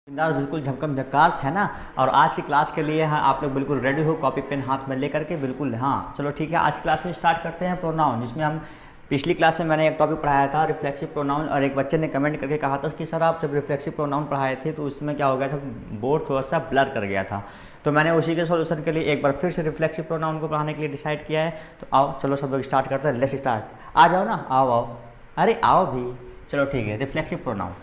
बिंदास बिल्कुल झमकम झक्कास है ना। और आज की क्लास के लिए हाँ आप लोग बिल्कुल रेडी हो, कॉपी पेन हाथ में लेकर के बिल्कुल। हाँ चलो ठीक है, आज की क्लास में स्टार्ट करते हैं प्रोनाउन, जिसमें हम पिछली क्लास में मैंने एक टॉपिक पढ़ाया था रिफ्लेक्सिव प्रोनाउन, और एक बच्चे ने कमेंट करके कहा था कि सर आप जब रिफ्लेक्सिव प्रोनाउन पढ़ाए थे तो उस समय क्या हो गया था, बोर्ड थोड़ा सा ब्लर कर गया था। तो मैंने उसी के सॉल्यूशन के लिए एक बार फिर से रिफ्लेक्सिव प्रोनाउन को पढ़ाने के लिए डिसाइड किया है। तो आओ चलो सब लोग स्टार्ट करते हैं, लेट्स स्टार्ट। आ जाओ ना, आओ आओ, अरे आओ भी, चलो ठीक है। रिफ्लेक्सिव प्रोनाउन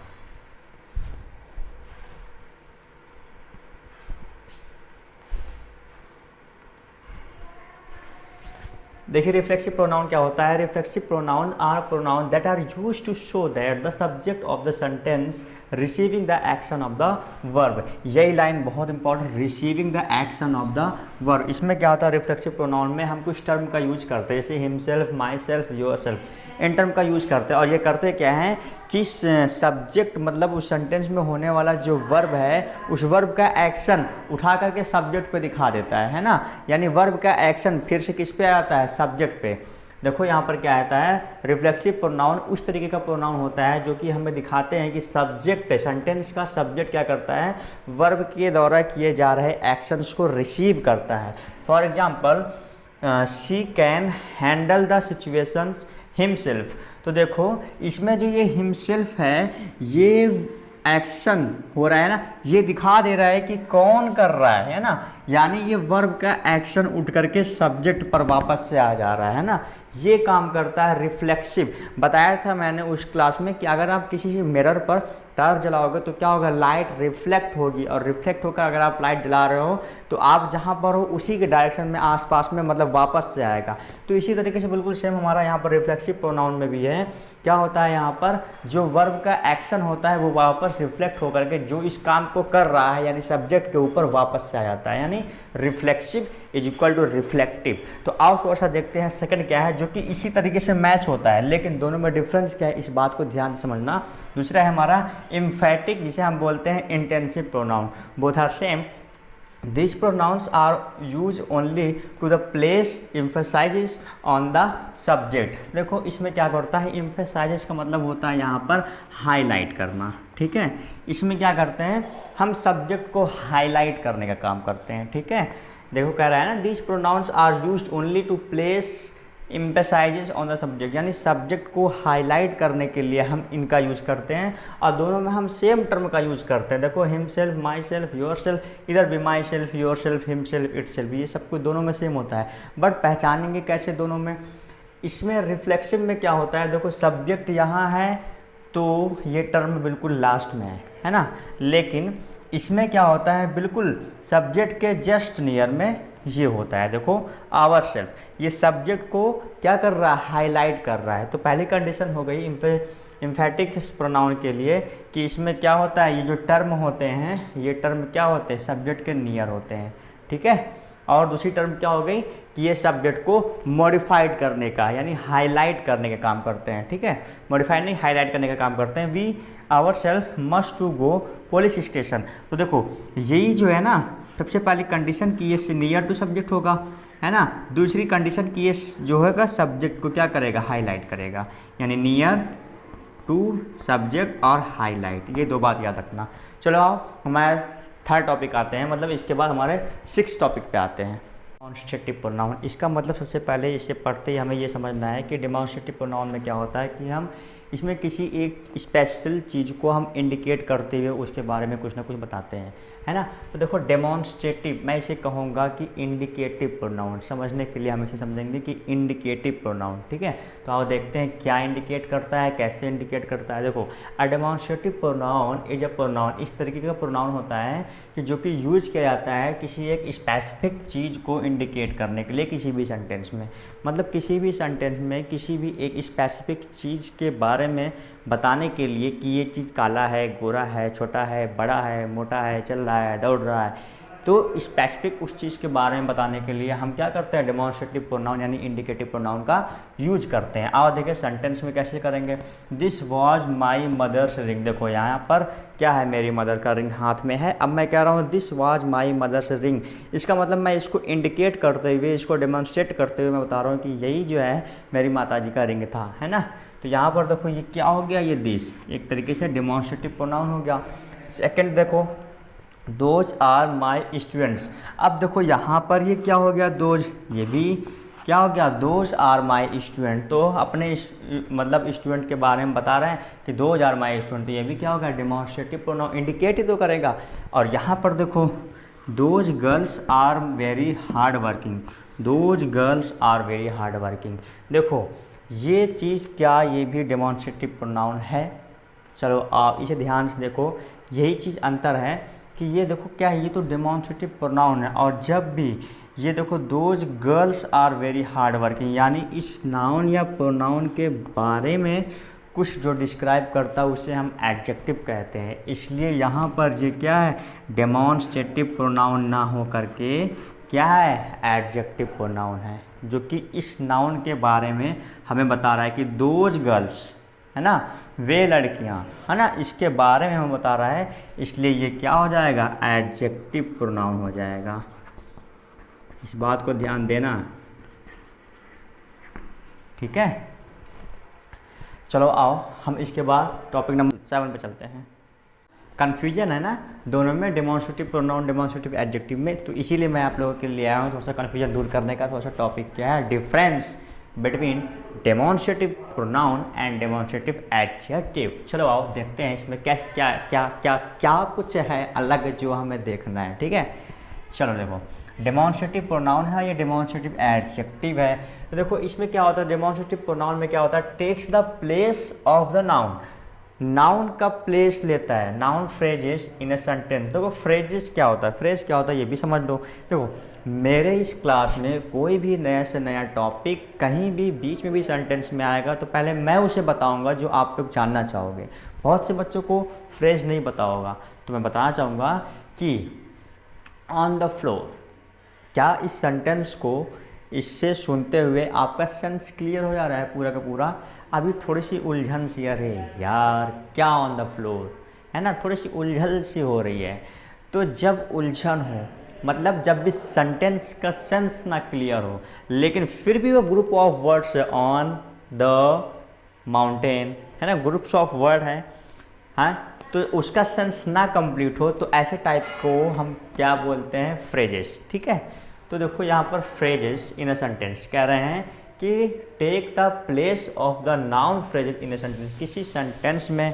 देखिए, रिफ्लेक्सिव प्रोनाउन क्या होता है। Reflexive pronoun are pronoun that are used to show that the subject of the sentence receiving the action of the verb. यही लाइन बहुत important, receiving the action of the verb. इसमें क्या होता है, reflexive pronoun में हम कुछ term का यूज करते हैं, जैसे himself, my self, your self, in term का यूज करते हैं। और ये करते क्या हैं कि सब्जेक्ट मतलब उस सेंटेंस में होने वाला जो वर्ब है, उस वर्ब का एक्शन उठा करके सब्जेक्ट पे दिखा देता है ना। यानी वर्ब का एक्शन फिर से किस पे आता है, सब्जेक्ट पे। देखो यहाँ पर क्या आता है, रिफ्लेक्सिव प्रोनाउन उस तरीके का प्रोनाउन होता है जो कि हमें दिखाते हैं कि सब्जेक्ट, सेंटेंस का सब्जेक्ट क्या करता है, वर्ब के द्वारा किए जा रहे एक्शंस को रिसीव करता है। For example, she can handle the situations himself. तो देखो इसमें जो ये हिमसेल्फ है, ये एक्शन हो रहा है ना, ये दिखा दे रहा है कि कौन कर रहा है ना। यानी ये वर्ब का एक्शन उठ करके सब्जेक्ट पर वापस से आ जा रहा है ना। ये काम करता है रिफ्लेक्सिव। बताया था मैंने उस क्लास में कि अगर आप किसी मिरर पर टॉर्च जलाओगे तो क्या होगा, लाइट रिफ्लेक्ट होगी, और रिफ्लेक्ट होकर अगर आप लाइट जला रहे हो तो आप जहाँ पर हो उसी के डायरेक्शन में आसपास में मतलब वापस से आएगा। तो इसी तरीके से बिल्कुल सेम हमारा यहाँ पर रिफ्लेक्सिव प्रोनाउन में भी है। क्या होता है, यहाँ पर जो वर्ब का एक्शन होता है वो वापस रिफ्लेक्ट होकर के जो इस काम को कर रहा है यानी सब्जेक्ट के ऊपर वापस से आ जाता है। यानी reflexive is equal to reflective. तो आओ थोड़ा सा देखते हैं सेकंड क्या है, जो कि इसी तरीके से मैच होता है, लेकिन दोनों में डिफरेंस क्या है इस बात को ध्यान से समझना। दूसरा है हमारा एम्फेटिक, जिसे हम बोलते हैं intensive pronoun. Both are same. These pronouns are used only to the place emphasizes on the subject। देखो इसमें क्या करता है, emphasizes का मतलब होता है यहाँ पर हाईलाइट करना, ठीक है। इसमें क्या करते हैं, हम सब्जेक्ट को हाईलाइट करने का काम करते हैं, ठीक है। देखो कह रहा है ना, these pronouns are used only to place emphasises on the subject, यानी सब्जेक्ट को हाईलाइट करने के लिए हम इनका यूज़ करते हैं। और दोनों में हम सेम टर्म का यूज़ करते हैं। देखो him self, my self, your self, इधर भी my self, your self, him self, it self, ये सब कुछ दोनों में सेम होता है। बट पहचानेंगे कैसे दोनों में, इसमें रिफ्लेक्सिव में क्या होता है, देखो सब्जेक्ट यहाँ है तो ये टर्म बिल्कुल लास्ट में है ना। लेकिन इसमें क्या होता है, बिल्कुल सब्जेक्ट के जस्ट नियर में ये होता है। देखो आवर सेल्फ, ये सब्जेक्ट को क्या कर रहा है, हाईलाइट कर रहा है। तो पहली कंडीशन हो गई एम्फेटिक प्रोनाउन के लिए कि इसमें क्या होता है, ये जो टर्म होते हैं ये टर्म क्या होते हैं, सब्जेक्ट के नियर होते हैं, ठीक है। और दूसरी टर्म क्या हो गई कि ये सब्जेक्ट को मॉडिफाइड करने का यानी हाईलाइट करने का काम करते हैं, ठीक है। मॉडिफाइड नहीं, हाईलाइट करने का काम करते हैं। We our self must to go police station. तो देखो यही जो है ना, सबसे पहली कंडीशन कि ये नियर टू सब्जेक्ट होगा, है ना। दूसरी कंडीशन कि ये जो होगा सब्जेक्ट को क्या करेगा, हाईलाइट करेगा, यानी नियर टू सब्जेक्ट और हाईलाइट, ये दो बात याद रखना। चलो आओ हमारे थर्ड टॉपिक आते हैं, मतलब इसके बाद हमारे 6 टॉपिक पे आते हैं। डेमॉन्स्ट्रेटिव प्रोनाउन, इसका मतलब सबसे पहले इसे पढ़ते ही हमें ये समझना है कि डेमॉन्स्ट्रेटिव प्रोनाउन में क्या होता है कि हम इसमें किसी एक स्पेशल चीज़ को हम इंडिकेट करते हुए उसके बारे में कुछ ना कुछ बताते हैं, है ना। तो देखो डेमॉन्स्ट्रेटिव, मैं इसे कहूँगा कि इंडिकेटिव प्रोनाउन। समझने के लिए हम इसे समझेंगे कि इंडिकेटिव प्रोनाउन, ठीक है। तो आओ देखते हैं क्या इंडिकेट करता है, कैसे इंडिकेट करता है। देखो अ डेमॉन्स्ट्रेटिव प्रोनाउन इज अ प्रोनाउन, इस तरीके का प्रोनाउन होता है कि जो कि यूज किया जाता है किसी एक स्पेसिफिक चीज़ को इंडिकेट करने के लिए किसी भी सेंटेंस में। मतलब किसी भी सेंटेंस में किसी भी एक स्पेसिफिक चीज़ के बारे में बताने के लिए कि ये चीज़ काला है, गोरा है, छोटा है, बड़ा है, मोटा है, चल रहा है, दौड़ रहा है, तो स्पेसिफिक उस चीज़ के बारे में बताने के लिए हम क्या करते हैं, डेमोन्स्ट्रेटिव प्रोनाउन यानी इंडिकेटिव प्रोनाउन का यूज करते हैं। आओ देखिए सेंटेंस में कैसे करेंगे। This was my mother's ring, देखो यहाँ पर क्या है, मेरी मदर का रिंग हाथ में है। अब मैं कह रहा हूँ this was my mother's ring, इसका मतलब मैं इसको इंडिकेट करते हुए, इसको डेमोन्स्ट्रेट करते हुए मैं बता रहा हूँ कि यही जो है मेरी माताजी का रिंग था, है ना। तो यहाँ पर देखो ये क्या हो गया, ये दिस एक तरीके से डेमोन्स्ट्रेटिव प्रोनाउन हो गया। सेकंड देखो, दोज आर माई स्टूडेंट्स। अब देखो यहाँ पर ये क्या हो गया, दोज, ये भी क्या हो गया, दोज आर माई स्टूडेंट। तो अपने मतलब स्टूडेंट के बारे में बता रहे हैं कि दोज आर माई स्टूडेंट, तो ये भी क्या होगा, डेमोन्स्ट्रेटिव प्रोनाउन, इंडिकेट ही तो करेगा। और यहाँ पर देखो those girls are very hard working, those girls are very hard working. देखो ये चीज़ क्या, ये भी डेमोन्स्ट्रेटिव प्रोनाउन है। चलो आप इसे ध्यान से देखो, यही चीज़ अंतर है कि ये देखो क्या है, ये तो डेमोन्स्ट्रेटिव प्रोनाउन है, और जब भी ये देखो those girls are very hard working, यानी इस नाउन या प्रोनाउन के बारे में कुछ जो डिस्क्राइब करता है उसे हम एडजेक्टिव कहते हैं। इसलिए यहाँ पर ये क्या है, डेमोन्स्ट्रेटिव प्रोनाउन ना हो करके क्या है, एडजेक्टिव प्रोनाउन है, जो कि इस नाउन के बारे में हमें बता रहा है कि दोज गर्ल्स, है ना, वे लड़कियां, है ना, इसके बारे में हमें बता रहा है। इसलिए ये क्या हो जाएगा, एडजेक्टिव प्रोनाउन हो जाएगा। इस बात को ध्यान देना, ठीक है। चलो आओ हम इसके बाद टॉपिक नंबर 7 पे चलते हैं। कन्फ्यूजन है ना दोनों में, डेमोन्स्ट्रेटिव प्रोनाउन, डेमोन्स्ट्रेटिव एडजेक्टिव में, तो इसीलिए मैं आप लोगों के लिए आया हूँ थोड़ा सा कन्फ्यूजन दूर करने का। थोड़ा सा टॉपिक क्या है, difference between demonstrative pronoun and demonstrative adjective. चलो आओ देखते हैं इसमें क्या क्या क्या क्या क्या कुछ है अलग जो हमें देखना है, ठीक है। चलो देखो, डेमोन्स्ट्रेटिव प्रोनाउन है, ये डेमोन्स्ट्रेटिव एडजेक्टिव है। तो देखो इसमें क्या होता है, डेमोन्स्ट्रेटिव प्रोनाउन में क्या होता है, takes the place of the noun, noun का प्लेस लेता है, noun phrases in a sentence. देखो फ्रेजेस क्या होता है, फ्रेज क्या होता है ये भी समझ लो। देखो मेरे इस क्लास में कोई भी नया से नया टॉपिक कहीं भी बीच में भी सेंटेंस में आएगा तो पहले मैं उसे बताऊंगा जो आप लोग जानना चाहोगे। बहुत से बच्चों को फ्रेज नहीं पता होगा, तो मैं बताना चाहूँगा कि ऑन द फ्लोर, क्या इस सेंटेंस को इससे सुनते हुए आपका सेंस क्लियर हो जा रहा है पूरा का पूरा। अभी थोड़ी सी उलझन सी आ रही है यार, क्या ऑन द फ्लोर, है ना, थोड़ी सी उलझन सी हो रही है। तो जब उलझन हो, मतलब जब भी सेंटेंस का सेंस ना क्लियर हो, लेकिन फिर भी वो ग्रुप ऑफ वर्ड्स है, ऑन द माउंटेन, है ना, ग्रुप्स ऑफ वर्ड है, हाँ, तो उसका सेंस ना कंप्लीट हो, तो ऐसे टाइप को हम क्या बोलते हैं, फ्रेजेस, ठीक है। तो देखो यहाँ पर फ्रेजेस इन अ सेंटेंस कह रहे हैं कि take the place of the noun phrases in a sentence. किसी सेंटेंस में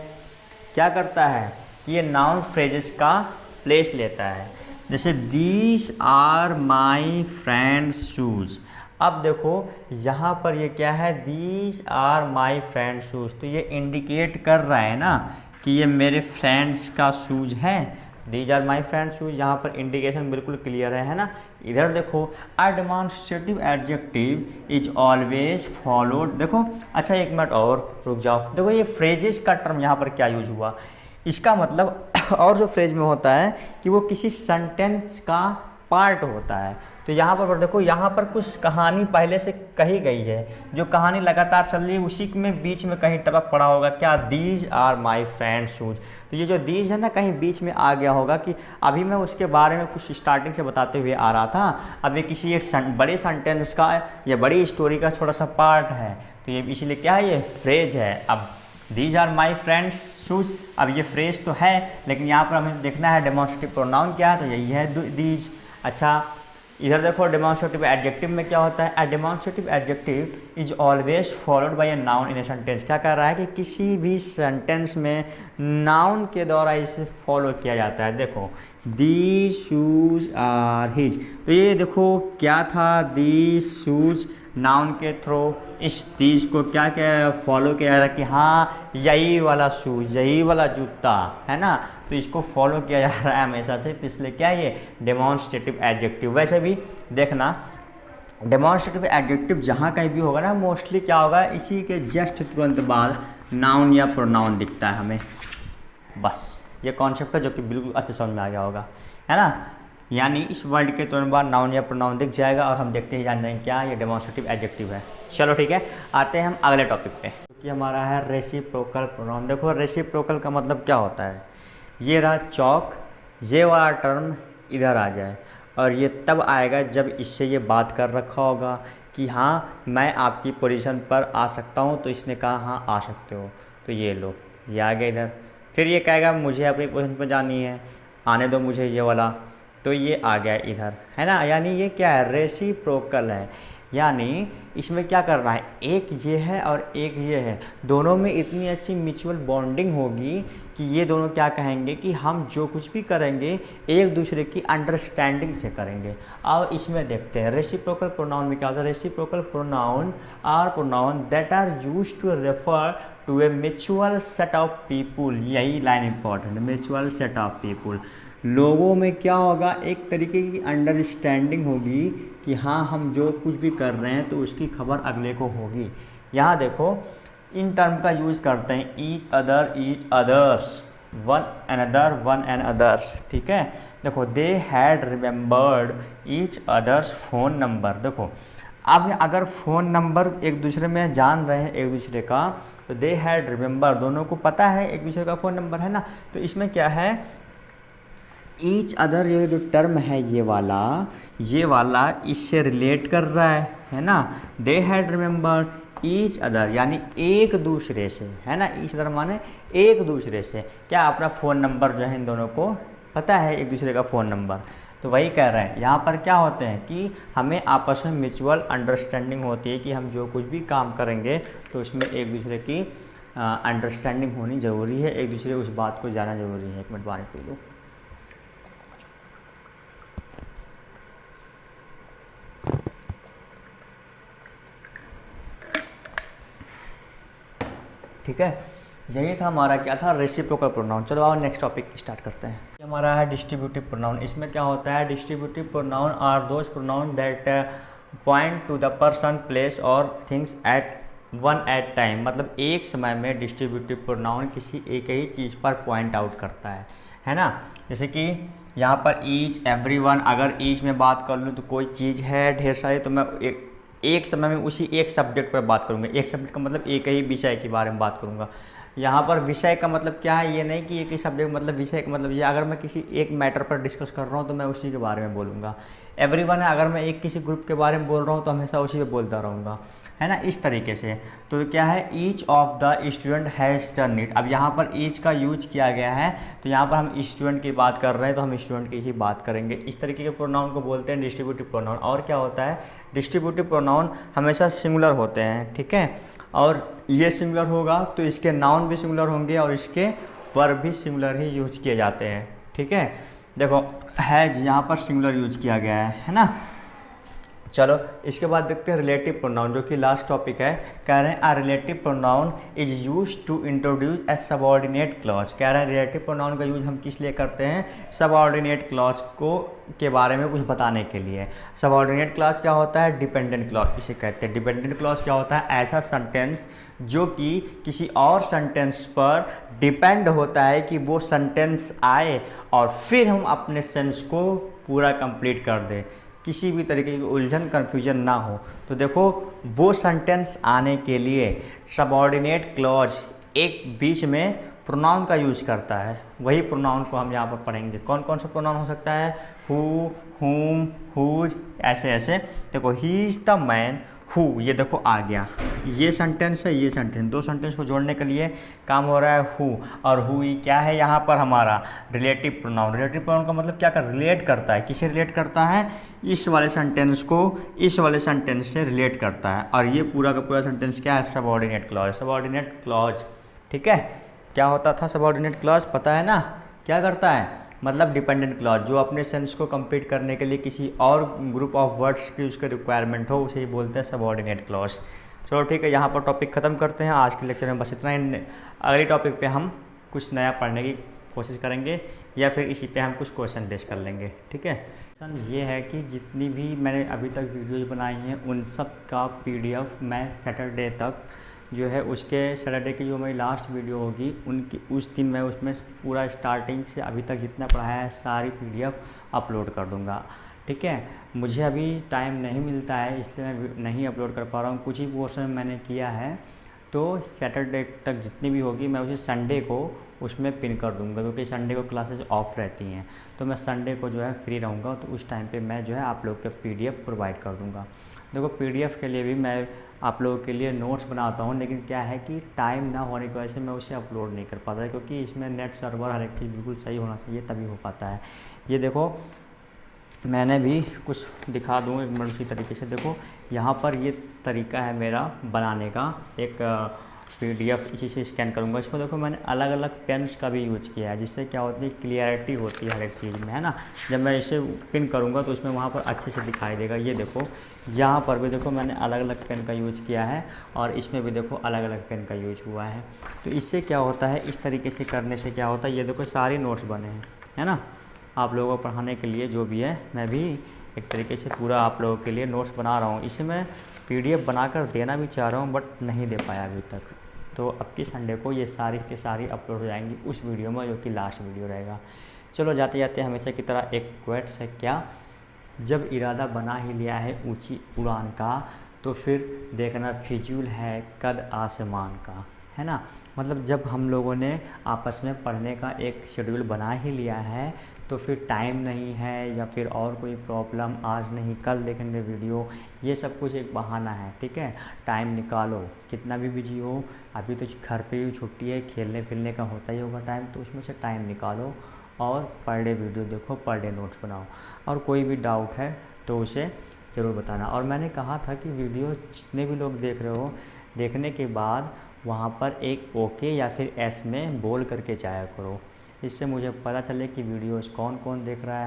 क्या करता है कि ये नाउन फ्रेजेस का प्लेस लेता है। जैसे these are my friends shoes. अब देखो यहाँ पर ये क्या है, these are my friend shoes, तो ये इंडिकेट कर रहा है ना कि ये मेरे फ्रेंड्स का शूज़ है। These are my friend shoes, यहाँ पर इंडिकेशन बिल्कुल क्लियर है ना। इधर देखो, a demonstrative adjective is always followed. देखो अच्छा एक मिनट और रुक जाओ, देखो ये फ्रेजेस का टर्म यहाँ पर क्या यूज हुआ, इसका मतलब और जो फ्रेज में होता है कि वो किसी सेंटेंस का पार्ट होता है। तो यहाँ पर देखो, यहाँ पर कुछ कहानी पहले से कही गई है, जो कहानी लगातार चल रही है उसी में बीच में कहीं टपक पड़ा होगा क्या, these are my friend shoes. तो ये जो दीज है ना कहीं बीच में आ गया होगा कि अभी मैं उसके बारे में कुछ स्टार्टिंग से बताते हुए आ रहा था, अब ये किसी एक बड़े सेंटेंस का या बड़ी स्टोरी का छोटा सा पार्ट है, तो ये इसीलिए क्या है, ये फ्रेज है। अब these are my friends shoes, अब ये फ्रेज तो है, लेकिन यहाँ पर हमें देखना है डेमोन्स्ट्रेटिव प्रोनाउन क्या है, तो यही है दीज। अच्छा इधर देखो, डेमोन्स्ट्रेटिव एडजेक्टिव में क्या होता है, अ demonstrative adjective is always followed by a noun in a sentence. क्या कर रहा है कि किसी भी सेंटेंस में नाउन के द्वारा इसे फॉलो किया जाता है। देखो दीज शूज आर हिज, तो ये देखो क्या था, दीज शूज नाउन के थ्रू इस दीज को क्या क्या फॉलो किया जा रहा है कि हाँ यही वाला शूज, यही वाला जूता, है ना, तो इसको फॉलो किया जा रहा है हमेशा से, तो इसलिए क्या ये डेमोन्स्ट्रेटिव एडजेक्टिव। वैसे भी देखना डेमोन्स्ट्रेटिव एडजेक्टिव जहाँ कहीं भी होगा ना, मोस्टली क्या होगा, इसी के जस्ट तुरंत बाद नाउन या प्रोनाउन दिखता है हमें। बस ये कॉन्सेप्ट है जो कि बिल्कुल अच्छे समझ में आ गया होगा, है ना। यानी इस वर्ड के तुरंत बाद नाउन या प्रोनाउन दिख जाएगा और हम देखते ही जान जाएंगे क्या ये डेमोन्स्ट्रेटिव एडजेक्टिव है। चलो ठीक है, आते हैं हम अगले टॉपिक पे, क्योंकि हमारा है रेसिप्रोकल प्रोनाउन। देखो रेसिप्रोकल का मतलब क्या होता है, ये रहा चौक, ये वाला टर्म इधर आ जाए और ये तब आएगा जब इससे ये बात कर रखा होगा कि हाँ मैं आपकी पोजीशन पर आ सकता हूँ, तो इसने कहा हाँ आ सकते हो, तो ये लो ये आ गया इधर। फिर ये कहेगा मुझे अपनी पोजीशन पर जानी है, आने दो मुझे ये वाला, तो ये आ गया इधर, है ना। यानी ये क्या है, रेसिप्रोकल है। यानी इसमें क्या करना है, एक ये है और एक ये है, दोनों में इतनी अच्छी म्यूचुअल बॉन्डिंग होगी कि ये दोनों क्या कहेंगे कि हम जो कुछ भी करेंगे एक दूसरे की अंडरस्टैंडिंग से करेंगे। अब इसमें देखते हैं रेसिप्रोकल प्रोनाउन में क्या होता है। Reciprocal pronoun are pronoun that are used to refer to a mutual set of people. यही लाइन इंपॉर्टेंट है, म्यूचुअल सेट ऑफ पीपुल। लोगों में क्या होगा, एक तरीके की अंडरस्टैंडिंग होगी कि हाँ हम जो कुछ भी कर रहे हैं तो उसकी खबर अगले को होगी। यहाँ देखो इन टर्म का यूज़ करते हैं, each other, each others, one and others, ठीक है। देखो they had remembered each others phone number. देखो अब अगर फ़ोन नंबर एक दूसरे में जान रहे हैं एक दूसरे का, तो दे हैड रिमेंबर, दोनों को पता है एक दूसरे का फ़ोन नंबर, है ना। तो इसमें क्या है, ईच अदर ये जो टर्म है ये वाला इससे रिलेट कर रहा है ना। They had remember each other यानी एक दूसरे से, है ना। ईच अदर माने एक दूसरे से, क्या अपना फ़ोन नंबर जो है इन दोनों को पता है एक दूसरे का फ़ोन नंबर। तो वही कह रहे हैं यहाँ पर क्या होते हैं कि हमें आपस में म्यूचुअल अंडरस्टैंडिंग होती है कि हम जो कुछ भी काम करेंगे तो उसमें एक दूसरे की अंडरस्टैंडिंग होनी ज़रूरी है, एक दूसरे उस बात को जानना ज़रूरी है। एक मिनट पानी पी लो। ठीक है, यही था हमारा क्या था, रेसिप्रोकल प्रोनाउन। चलो अब नेक्स्ट टॉपिक स्टार्ट करते हैं। ये हमारा है डिस्ट्रीब्यूटिव प्रोनाउन। इसमें क्या होता है, distributive pronoun are those pronoun that point to the person, place और things at one at time. मतलब एक समय में डिस्ट्रीब्यूटिव प्रोनाउन किसी एक ही चीज़ पर पॉइंट आउट करता है ना। जैसे कि यहाँ पर ईच, एवरीवन, अगर ईच में बात कर लूँ तो कोई चीज़ है ढेर सारी, तो मैं एक समय में उसी एक सब्जेक्ट पर बात करूँगा। एक सब्जेक्ट का मतलब एक ही विषय के बारे में बात करूँगा। यहाँ पर विषय का मतलब क्या है, ये नहीं कि एक ही सब्जेक्ट, मतलब विषय का मतलब ये अगर मैं किसी एक मैटर पर डिस्कस कर रहा हूँ तो मैं उसी के बारे में बोलूँगा। एवरीवन है, अगर मैं एक किसी ग्रुप के बारे में बोल रहा हूँ तो हमेशा उसी पे बोलता रहूँगा, है ना, इस तरीके से। तो क्या है, each of the student has done it. अब यहाँ पर ईच का यूज किया गया है, तो यहाँ पर हम स्टूडेंट की बात कर रहे हैं तो हम स्टूडेंट की ही बात करेंगे। इस तरीके के प्रोनाउन को बोलते हैं डिस्ट्रीब्यूटिव प्रोनाउन। और क्या होता है, डिस्ट्रीब्यूटिव प्रोनाउन हमेशा सिंगुलर होते हैं, ठीक है। और ये सिंगुलर होगा तो इसके नाउन भी सिंगुलर होंगे और इसके वर्ब भी सिंगुलर ही यूज किए जाते हैं, ठीक है। देखो हैज यहाँ पर सिंगुलर यूज किया गया है ना। चलो इसके बाद देखते हैं रिलेटिव प्रोनाउन, जो कि लास्ट टॉपिक है। कह रहे हैं a relative pronoun is used to introduce a subordinate clause. कह रहे हैं रिलेटिव प्रोनाउन का यूज हम किस लिए करते हैं, सबऑर्डिनेट क्लॉज को के बारे में कुछ बताने के लिए। सबऑर्डिनेट क्लॉज क्या होता है, डिपेंडेंट क्लॉज इसे कहते हैं। डिपेंडेंट क्लॉज क्या होता है, ऐसा सेंटेंस जो कि किसी और सेंटेंस पर डिपेंड होता है कि वो सेंटेंस आए और फिर हम अपने सेंस को पूरा कंप्लीट कर दें, किसी भी तरीके की उलझन कन्फ्यूजन ना हो। तो देखो वो सेंटेंस आने के लिए सबऑर्डिनेट क्लॉज एक बीच में प्रोनाउन का यूज करता है। वही प्रोनाउन को हम यहाँ पर पढ़ेंगे। कौन कौन सा प्रोनाउन हो सकता है, हु, हुम, हुज, ऐसे ऐसे। देखो he is the man, who, ये देखो आ गया, ये सेंटेंस है, ये सेंटेंस, दो सेंटेंस को जोड़ने के लिए काम हो रहा है हु। और हु ही क्या है यहाँ पर हमारा रिलेटिव प्रोनाउन। रिलेटिव प्रोनाउन का मतलब क्या कर, रिलेट करता है। किसे रिलेट करता है, इस वाले सेंटेंस को इस वाले सेंटेंस से रिलेट करता है। और ये पूरा का पूरा सेंटेंस क्या है, सबऑर्डिनेट क्लॉज। सबऑर्डिनेट क्लॉज, ठीक है। क्या होता था सबऑर्डिनेट क्लॉज, पता है ना, क्या करता है, मतलब डिपेंडेंट क्लॉज, जो अपने सेंस को कंप्लीट करने के लिए किसी और ग्रुप ऑफ वर्ड्स की उसका रिक्वायरमेंट हो, उसे ही बोलते हैं सबऑर्डिनेट क्लॉज। चलो ठीक है, यहाँ पर टॉपिक ख़त्म करते हैं। आज के लेक्चर में बस इतना ही। अगले टॉपिक पे हम कुछ नया पढ़ने की कोशिश करेंगे या फिर इसी पे हम कुछ क्वेश्चन बेस कर लेंगे, ठीक है। क्वेश्चन ये है कि जितनी भी मैंने अभी तक वीडियोज बनाई हैं उन सब का PDF मैं सैटरडे तक जो है उसके सैटरडे की जो मेरी लास्ट वीडियो होगी उनकी उस दिन मैं उसमें पूरा स्टार्टिंग से अभी तक जितना पढ़ाया है सारी PDF अपलोड कर दूँगा। ठीक है, मुझे अभी टाइम नहीं मिलता है इसलिए मैं नहीं अपलोड कर पा रहा हूँ। कुछ ही पोर्शन मैंने किया है, तो सैटरडे तक जितनी भी होगी मैं उसे संडे को उसमें पिन कर दूंगा, क्योंकि संडे को क्लासेस ऑफ रहती हैं, तो मैं संडे को जो है फ्री रहूँगा, तो उस टाइम पे मैं जो है आप लोग के PDF प्रोवाइड कर दूंगा। देखो PDF के लिए भी मैं आप लोगों के लिए नोट्स बनाता हूँ, लेकिन क्या है कि टाइम ना होने की वजह से मैं उसे अपलोड नहीं कर पाता, क्योंकि इसमें नेट सर्वर हर एक चीज़ बिल्कुल सही होना चाहिए तभी हो पाता है। ये देखो मैंने भी कुछ दिखा दूँ एक मिनट की तरीके से। देखो यहाँ पर ये तरीका है मेरा बनाने का, एक PDF इसी से स्कैन करूँगा। इसमें देखो मैंने अलग अलग पेन्स का भी यूज किया है, जिससे क्या होती है क्लियरिटी होती है हर एक चीज़ में, है ना। जब मैं इसे पिन करूँगा तो उसमें वहाँ पर अच्छे से दिखाई देगा। ये देखो यहाँ पर भी देखो मैंने अलग अलग पेन का यूज किया है, और इसमें भी देखो अलग अलग पेन का यूज हुआ है। तो इससे क्या होता है, इस तरीके से करने से क्या होता है, ये देखो सारे नोट्स बने हैं, है ना। आप लोगों को पढ़ाने के लिए जो भी है, मैं भी एक तरीके से पूरा आप लोगों के लिए नोट्स बना रहा हूँ। इसे मैं PDF बनाकर देना भी चाह रहा हूँ, बट नहीं दे पाया अभी तक। तो अब की संडे को ये सारी की सारी अपलोड हो जाएंगी उस वीडियो में, जो कि लास्ट वीडियो रहेगा। चलो जाते जाते हमेशा की तरह एक क्वेट्स है क्या, जब इरादा बना ही लिया है ऊंची उड़ान का, तो फिर देखना फिजूल है कद आसमान का, है ना। मतलब जब हम लोगों ने आपस में पढ़ने का एक शेड्यूल बना ही लिया है, तो फिर टाइम नहीं है या फिर और कोई प्रॉब्लम, आज नहीं कल देखेंगे वीडियो, ये सब कुछ एक बहाना है। ठीक है, टाइम निकालो, कितना भी बिजी हो, अभी तो घर पे ही छुट्टी है, खेलने फिरने का होता ही होगा टाइम, तो उसमें से टाइम निकालो और पर डे वीडियो देखो, पर डे नोट्स बनाओ। और कोई भी डाउट है तो उसे ज़रूर बताना। और मैंने कहा था कि वीडियो जितने भी लोग देख रहे हो, देखने के बाद वहाँ पर एक ओके या फिर एस में बोल करके जाया करो, इससे मुझे पता चले कि वीडियोस कौन कौन देख रहा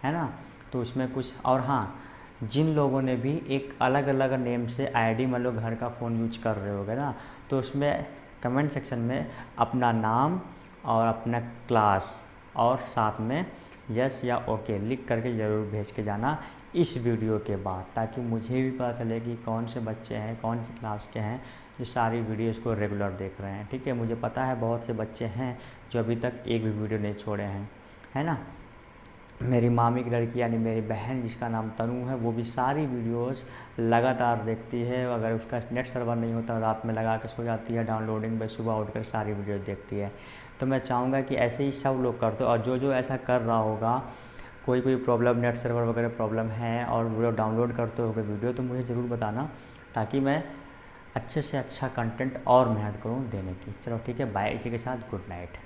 है ना। तो उसमें कुछ और, हाँ, जिन लोगों ने भी एक अलग अलग नेम से ID मतलब घर का फ़ोन यूज कर रहे होगे ना, तो उसमें कमेंट सेक्शन में अपना नाम और अपना क्लास और साथ में यस या ओके लिख करके ज़रूर भेज के जाना इस वीडियो के बाद, ताकि मुझे भी पता चले कि कौन से बच्चे हैं, कौन सी क्लास के हैं जो सारी वीडियोस को रेगुलर देख रहे हैं। ठीक है, मुझे पता है बहुत से बच्चे हैं जो अभी तक एक भी वीडियो नहीं छोड़े हैं, है ना। मेरी मामी की लड़की यानी मेरी बहन जिसका नाम तनु है, वो भी सारी वीडियोस लगातार देखती है। अगर उसका नेट सर्वर नहीं होता, रात में लगा के सो जाती है डाउनलोडिंग पे, सुबह उठकर सारी वीडियोस देखती है। तो मैं चाहूँगा कि ऐसे ही सब लोग करते हो, और जो जो ऐसा कर रहा होगा, कोई प्रॉब्लम, नेट सर्वर वगैरह प्रॉब्लम है और वीडियो डाउनलोड करते हो वीडियो, तो मुझे ज़रूर बताना, ताकि मैं अच्छे से अच्छा कंटेंट और मेहनत करूँ देने की। चलो ठीक है, बाय। इसी के साथ गुड नाइट।